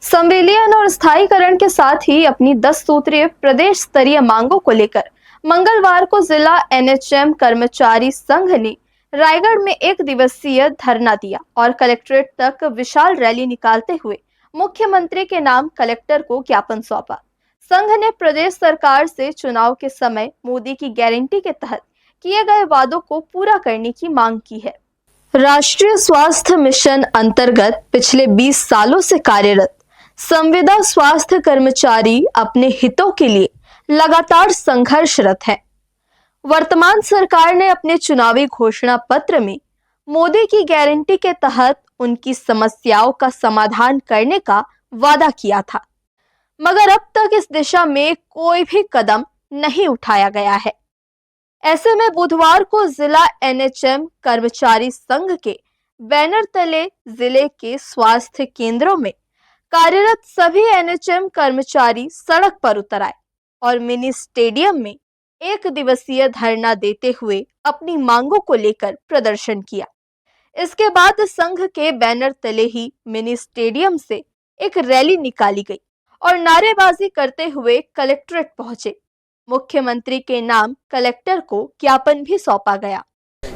संविलियन और स्थायीकरण के साथ ही अपनी 10 सूत्रीय प्रदेश स्तरीय मांगों को लेकर मंगलवार को जिला एनएचएम कर्मचारी संघ ने रायगढ़ में एक दिवसीय धरना दिया और कलेक्ट्रेट तक विशाल रैली निकालते हुए मुख्यमंत्री के नाम कलेक्टर को ज्ञापन सौंपा। संघ ने प्रदेश सरकार से चुनाव के समय मोदी की गारंटी के तहत किए गए वादों को पूरा करने की मांग की है। राष्ट्रीय स्वास्थ्य मिशन अंतर्गत पिछले 20 सालों से कार्यरत संविदा स्वास्थ्य कर्मचारी अपने हितों के लिए लगातार संघर्षरत है। वर्तमान सरकार ने अपने चुनावी घोषणा पत्र में मोदी की गारंटी के तहत उनकी समस्याओं का समाधान करने का वादा किया था, मगर अब तक इस दिशा में कोई भी कदम नहीं उठाया गया है। ऐसे में बुधवार को जिला एनएचएम कर्मचारी संघ के बैनर तले जिले के स्वास्थ्य केंद्रों में कार्यरत सभी एनएचएम कर्मचारी सड़क पर उतर आए और मिनी स्टेडियम में एक दिवसीय धरना देते हुए अपनी मांगों को लेकर प्रदर्शन किया। इसके बाद संघ के बैनर तले ही मिनी स्टेडियम से एक रैली निकाली गई और नारेबाजी करते हुए कलेक्ट्रेट पहुंचे। मुख्यमंत्री के नाम कलेक्टर को ज्ञापन भी सौंपा गया।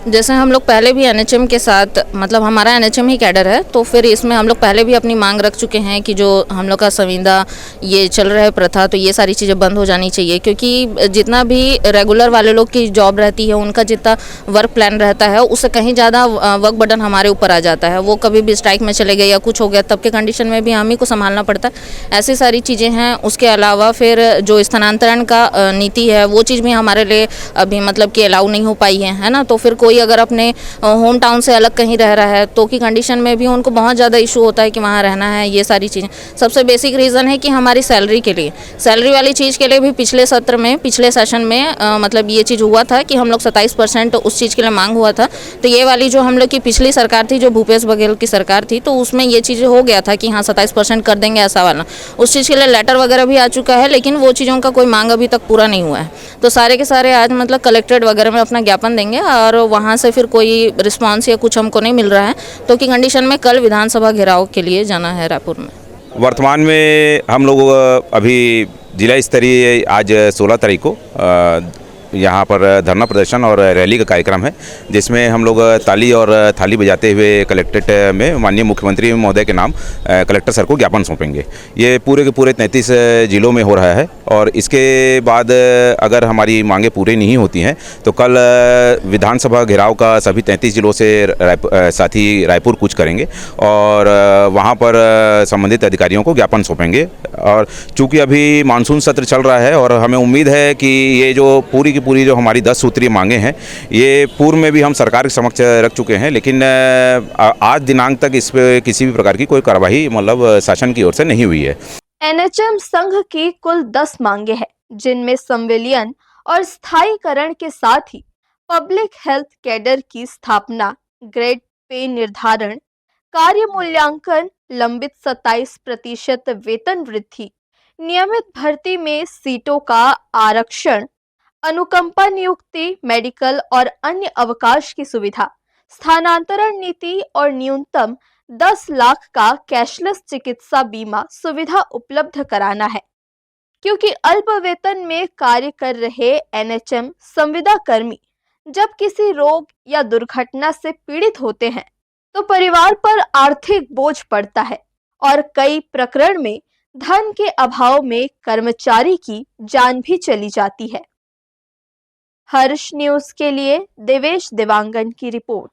जैसे हम लोग पहले भी एनएचएम के साथ मतलब हमारा एनएचएम ही कैडर है, तो फिर इसमें हम लोग पहले भी अपनी मांग रख चुके हैं कि जो हम लोग का संविदा ये चल रहा है प्रथा, तो ये सारी चीज़ें बंद हो जानी चाहिए। क्योंकि जितना भी रेगुलर वाले लोग की जॉब रहती है, उनका जितना वर्क प्लान रहता है उससे कहीं ज़्यादा वर्क बर्डन हमारे ऊपर आ जाता है। वो कभी भी स्ट्राइक में चले गए या कुछ हो गया, तब के कंडीशन में भी हम ही को संभालना पड़ता है। ऐसी सारी चीज़ें हैं। उसके अलावा फिर जो स्थानांतरण का नीति है वो चीज़ भी हमारे लिए अभी मतलब कि अलाउ नहीं हो पाई है ना। तो फिर कोई अगर अपने होम टाउन से अलग कहीं रह रहा है तो की कंडीशन में भी उनको बहुत ज़्यादा इशू होता है कि वहाँ रहना है। ये सारी चीज़ें सबसे बेसिक रीज़न है कि हमारी सैलरी के लिए, सैलरी वाली चीज़ के लिए भी पिछले सत्र में पिछले सेशन में मतलब ये चीज़ हुआ था कि हम लोग 27% उस चीज़ के लिए मांग हुआ था। तो ये वाली जो हम लोग की पिछली सरकार थी, जो भूपेश बघेल की सरकार थी, तो उसमें ये चीज़ हो गया था कि हाँ 27% कर देंगे ऐसा वाला। उस चीज़ के लिए लेटर वगैरह भी आ चुका है, लेकिन वो चीज़ों का कोई मांग अभी तक पूरा नहीं हुआ है। तो सारे के सारे आज मतलब कलेक्ट्रेट वगैरह में अपना ज्ञापन देंगे और वहाँ से फिर कोई रिस्पांस या कुछ हमको नहीं मिल रहा है तो की कंडीशन में कल विधानसभा घेराव के लिए जाना है रायपुर में। वर्तमान में हम लोग अभी जिला स्तरीय आज 16 तारीख को यहाँ पर धरना प्रदर्शन और रैली का कार्यक्रम है, जिसमें हम लोग ताली और थाली बजाते हुए कलेक्ट्रेट में माननीय मुख्यमंत्री महोदय के नाम कलेक्टर सर को ज्ञापन सौंपेंगे। ये पूरे के पूरे 33 जिलों में हो रहा है और इसके बाद अगर हमारी मांगें पूरी नहीं होती हैं तो कल विधानसभा घेराव का सभी 33 जिलों से साथ ही रायपुर कूच करेंगे और वहाँ पर संबंधित अधिकारियों को ज्ञापन सौंपेंगे। और चूँकि अभी मानसून सत्र चल रहा है और हमें उम्मीद है कि ये जो पूरी की पूरी जो हमारी 10 सूत्रीय मांगे हैं ये पूर्व में भी हम सरकार के समक्ष रख चुके हैं, लेकिन आज दिनांक तक इस पे किसी भी प्रकार की कोई कार्रवाई मतलब शासन की ओर से नहीं हुई है। एनएचएम संघ की कुल 10 मांगे हैं, जिनमें संविलियन और स्थायीकरण के साथ ही पब्लिक हेल्थ कैडर की स्थापना, ग्रेड पे निर्धारण, कार्य मूल्यांकन, लंबित 27% वेतन वृद्धि, नियमित भर्ती में सीटों का आरक्षण, अनुकंपा नियुक्ति, मेडिकल और अन्य अवकाश की सुविधा, स्थानांतरण नीति और न्यूनतम 10 लाख का कैशलेस चिकित्सा बीमा सुविधा उपलब्ध कराना है। क्योंकि अल्प वेतन में कार्य कर रहे एनएचएम संविदा कर्मी जब किसी रोग या दुर्घटना से पीड़ित होते हैं तो परिवार पर आर्थिक बोझ पड़ता है और कई प्रकरण में धन के अभाव में कर्मचारी की जान भी चली जाती है। हर्ष न्यूज के लिए देवेश देवांगन की रिपोर्ट।